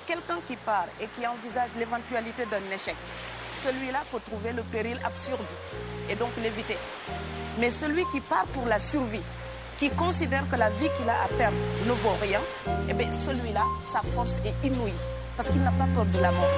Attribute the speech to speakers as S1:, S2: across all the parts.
S1: quelqu'un qui part et qui envisage l'éventualité d'un échec, celui-là peut trouver le péril absurde et donc l'éviter. Mais celui qui part pour la survie, qui considère que la vie qu'il a à perdre ne vaut rien, eh bien celui-là, sa force est inouïe parce qu'il n'a pas peur de la mort.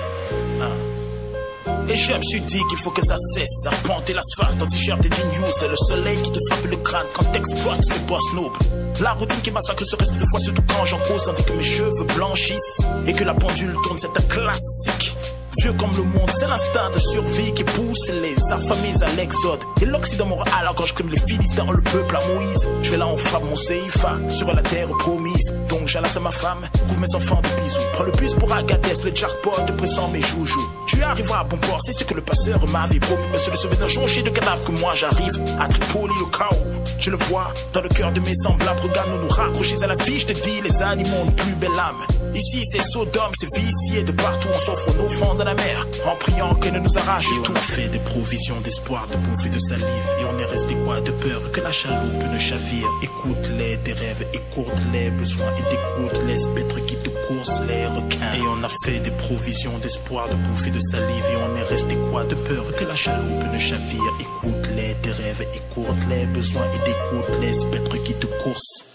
S2: Et je me suis dit qu'il faut que ça cesse. Arpenter l'asphalte en t-shirt et jean used. Le soleil qui te frappe le crâne quand t'exploites ces boss nobles. La routine qui massacre ce reste de fois, surtout quand j'en cause, tandis que mes cheveux blanchissent et que la pendule tourne, c'est un classique. Vieux comme le monde, c'est l'instinct de survie qui pousse les affamés à l'exode. Et l'Occident moral à la gorge comme les Philistins, le peuple à Moïse. Je vais là en femme mon séifa sur la terre promise. Donc j'alasse à ma femme, couvre mes enfants de bisous. Prends le bus pour Agadez, le jackpot, pressant mes joujoux. Tu arriveras à bon port, c'est ce que le passeur m'avait promis. Mais c'est le souvenir jonché de cadavres que moi j'arrive à Tripoli, le chaos. Je le vois dans le cœur de mes semblables. Regarde-nous nous raccrocher à la vie, je te dis, les animaux ont une plus belle âme. Ici c'est Sodome, c'est vicié, de partout on s'offre une offrande à la mer, en priant qu'elle ne nous arrache tout. On a fait des provisions d'espoir, de bouffe et de salive, et on est resté quoi de peur que la chaloupe ne chavire. Écoute-les, des rêves, écoute-les besoins et d'écoute, les spectres qui te coursent, les requins. Et on a fait des provisions d'espoir, de bouffe et de salive, et on est resté quoi de peur que la chaloupe ne chavire. Écoute-les, des rêves, écoute-les besoins et d'écoute, les spectres qui te coursent.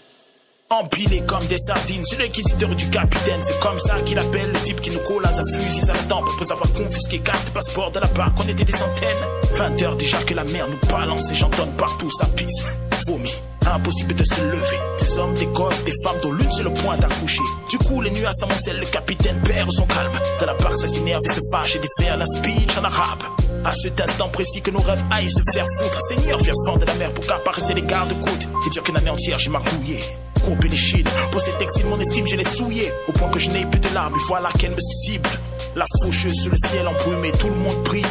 S2: Empilés comme des sardines sur l'inquisiteur du capitaine. C'est comme ça qu'il appelle le type qui nous colle à sa fusil à la tempe après avoir confisqué carte, passeport de la barque. On était des centaines. 20 heures déjà que la mer nous balance et j'entends partout ça pisse. Vomi, impossible de se lever. Des hommes, des gosses, des femmes dont l'une c'est le point d'accoucher. Du coup les nuits s'amoncellent, le capitaine perd son calme. Dans la barque ça s'énerve et se fâche et défaire la speech en arabe. À cet instant précis que nos rêves aillent se faire foutre. Seigneur, viens fendre la mer pour qu'apparaissent les gardes-côtes. Et dire qu'une année entière j'ai marrouillé. Couper les chines, pour cet exil mon estime je l'ai souillé. Au point que je n'ai plus de larmes, et voilà qu'elle me cible. La faucheuse sur le ciel embrumé, tout le monde brille.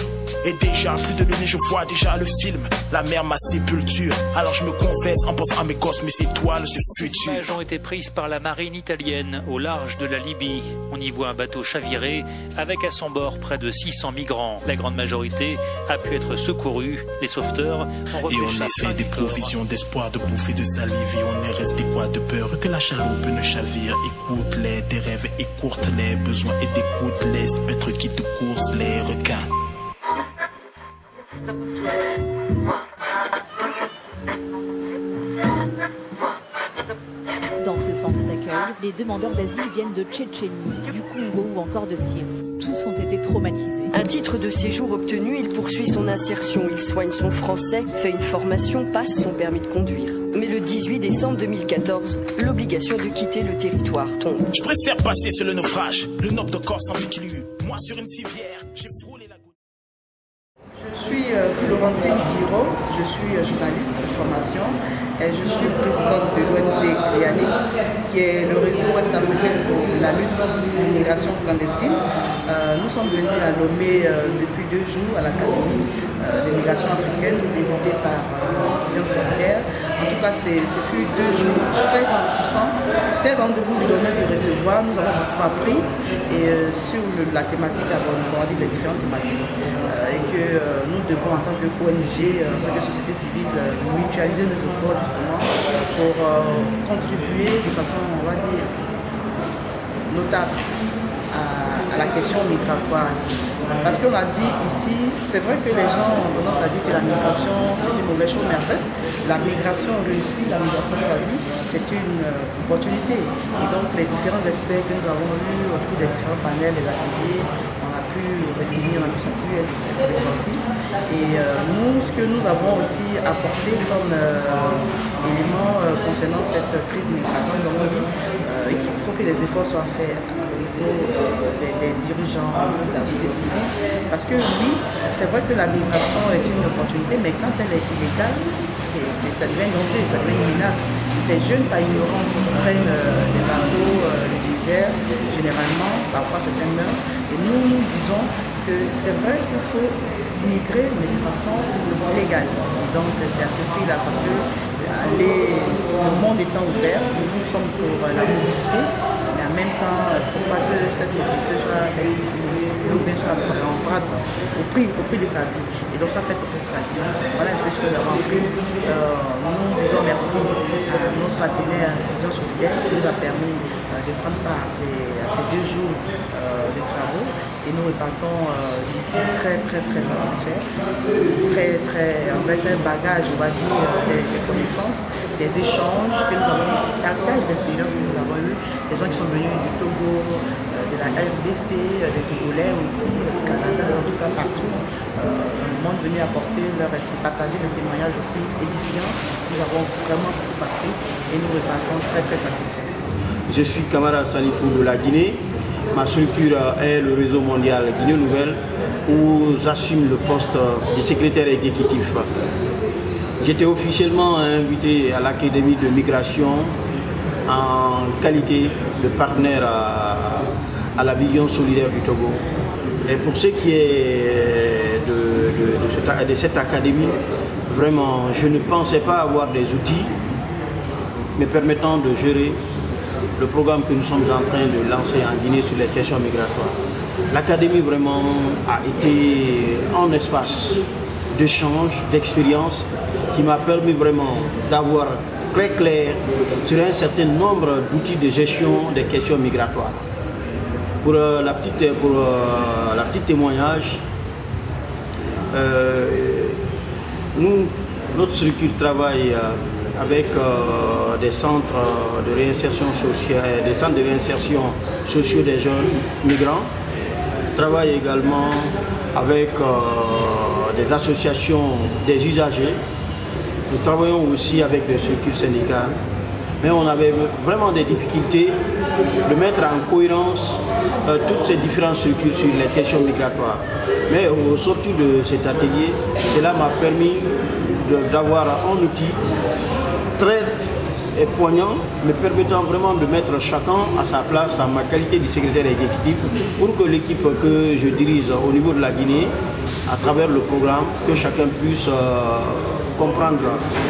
S2: Et déjà, plus de lune et je vois déjà le film. La mer, ma sépulture. Alors je me confesse en pensant à mes gosses, mes étoiles, ce futur.
S3: Les images ont été prises par la marine italienne au large de la Libye. On y voit un bateau chaviré avec à son bord près de 600 migrants. La grande majorité a pu être secourue. Les sauveteurs ont repêché.
S2: Et on a fait des provisions d'espoir, de bouffe et de salive. Et on est resté quoi de peur que la chaloupe ne chavire. Écoute-les, des rêves, écoute-les besoins et d'écoute, les spectres qui te coursent, les requins.
S4: Dans ce centre d'accueil, les demandeurs d'asile viennent de Tchétchénie, du Congo ou encore de Syrie. Tous ont été traumatisés.
S5: Un titre de séjour obtenu, il poursuit son insertion. Il soigne son français, fait une formation, passe son permis de conduire. Mais le 18 décembre 2014, l'obligation de quitter le territoire tombe.
S2: Je préfère passer sur le naufrage, le noble de corps sans vie qu'il eut. Moi sur une civière, j'ai frôlé la goutte.
S6: Je suis Florentine Giraud, je suis journaliste de formation et je suis présidente de l'ONG CLIANIC, qui est le réseau ouest-africain pour la lutte contre l'immigration clandestine. Nous sommes venus à Lomé depuis 2 jours à l'Académie d'immigration africaine inventée par Vision Solidaire. En tout cas, ce fut 2 jours très enrichissants. C'était un rendez-vous du donner et du recevoir. Nous avons beaucoup appris sur la thématique abordée, les différentes thématiques, et que nous devons en tant qu'ONG, en tant que société civile, mutualiser nos efforts justement pour contribuer de façon, on va dire, notable à la question migratoire. Parce qu'on a dit ici, c'est vrai que les gens ont tendance à dire que la migration c'est une mauvaise chose, mais en fait, la migration réussie, la migration choisie, c'est une opportunité. Et donc les différents experts que nous avons eus autour des différents panels, des ateliers, on a pu réunir, on a pu s'appuyer des sorties. Et nous, ce que nous avons aussi apporté comme élément concernant cette crise migratoire, nous avons dit qu'il faut que les efforts soient faits au niveau des dirigeants de la société civile. Parce que oui, c'est vrai que la migration est une opportunité, mais quand elle est illégale, ça devient un danger, ça devient une menace. Ces jeunes, par ignorance, prennent des bateaux, les déserts, généralement, parfois certains meurent. Et nous disons que c'est vrai qu'il faut migrer, mais de façon légale. Et donc c'est à ce prix-là, parce que le monde étant ouvert, nous sommes pour la mobilité, mais en même temps, il ne faut pas que cette mobilité soit ou bien sûr en prendre au prix de sa vie. Et donc ça fait que ça. Voilà un peu ce que nous avons appris. Nous disons merci à notre partenaire Vision Solidaire qui nous a permis de prendre part à ces 2 jours de travaux. Et nous repartons d'ici très satisfaits, avec un bagage, on va dire, des connaissances, des échanges que nous avons eu, partage d'expériences que nous avons eu, des gens qui sont venus du Togo, de la RDC, des Togolais aussi, du Canada, en tout cas partout, le monde venu apporter leur esprit, partager des témoignages aussi édifiants. Nous avons vraiment beaucoup appris et nous repartons très satisfaits.
S7: Je suis Kamara Salifou de la Guinée. Ma structure est le réseau mondial Guinée Nouvelle où j'assume le poste de secrétaire exécutif. J'étais officiellement invité à l'Académie de migration en qualité de partenaire à la Vision Solidaire du Togo. Et pour ce qui est de cette académie, vraiment, je ne pensais pas avoir des outils me permettant de gérer le programme que nous sommes en train de lancer en Guinée sur les questions migratoires. L'académie vraiment a été un espace d'échange, d'expérience qui m'a permis vraiment d'avoir très clair sur un certain nombre d'outils de gestion des questions migratoires. Pour la petite témoignage, notre structure travaille avec des centres de réinsertion sociale, des centres de réinsertion sociaux des jeunes migrants. Travaille également avec des associations des usagers. Nous travaillons aussi avec des structures syndicales. Mais on avait vraiment des difficultés de mettre en cohérence toutes ces différentes structures sur les questions migratoires. Mais au sortir de cet atelier, cela m'a permis d'avoir un outil très poignant, me permettant vraiment de mettre chacun à sa place en ma qualité de secrétaire exécutif pour que l'équipe que je dirige au niveau de la Guinée, à travers le programme, que chacun puisse comprendre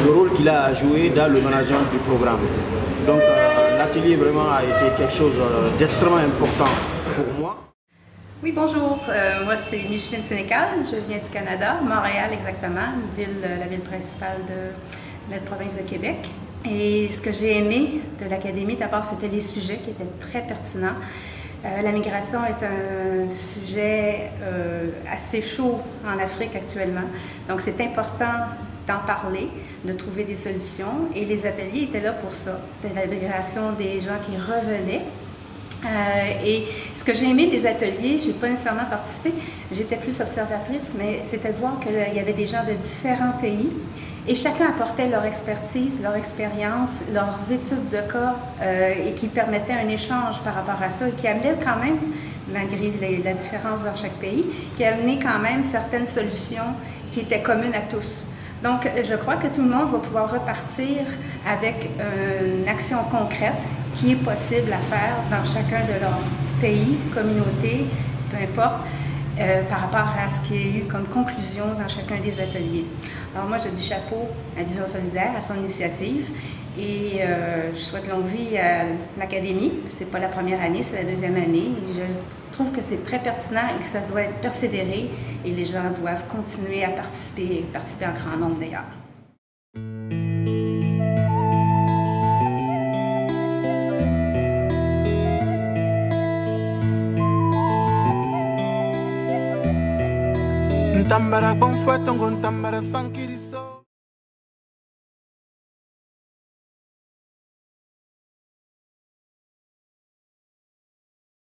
S7: le rôle qu'il a à jouer dans le management du programme. Donc l'atelier vraiment a été quelque chose d'extrêmement important pour moi.
S8: Oui, bonjour. Moi, c'est Micheline Sénécal. Je viens du Canada, Montréal exactement, la ville principale de la province de Québec. Et ce que j'ai aimé de l'Académie, d'abord, c'était les sujets qui étaient très pertinents. La migration est un sujet assez chaud en Afrique actuellement. Donc, c'est important d'en parler, de trouver des solutions. Et les ateliers étaient là pour ça. C'était la migration des gens qui revenaient. Et ce que j'ai aimé des ateliers, je n'ai pas nécessairement participé, j'étais plus observatrice, mais c'était de voir qu'il y avait des gens de différents pays et chacun apportait leur expertise, leur expérience, leurs études de cas et qui permettaient un échange par rapport à ça et qui amenait quand même, malgré la différence dans chaque pays, qui amenait quand même certaines solutions qui étaient communes à tous. Donc, je crois que tout le monde va pouvoir repartir avec une action concrète qui est possible à faire dans chacun de leurs pays, communautés, peu importe, par rapport à ce qui est eu comme conclusion dans chacun des ateliers. Alors moi, je dis chapeau à Vision Solidaire, à son initiative, et je souhaite longue vie à l'Académie. C'est pas la première année, c'est la deuxième année. Et je trouve que c'est très pertinent et que ça doit être persévéré, et les gens doivent continuer à participer en grand nombre d'ailleurs.
S9: Tambara bon fouet, tongon tambara sankiriso.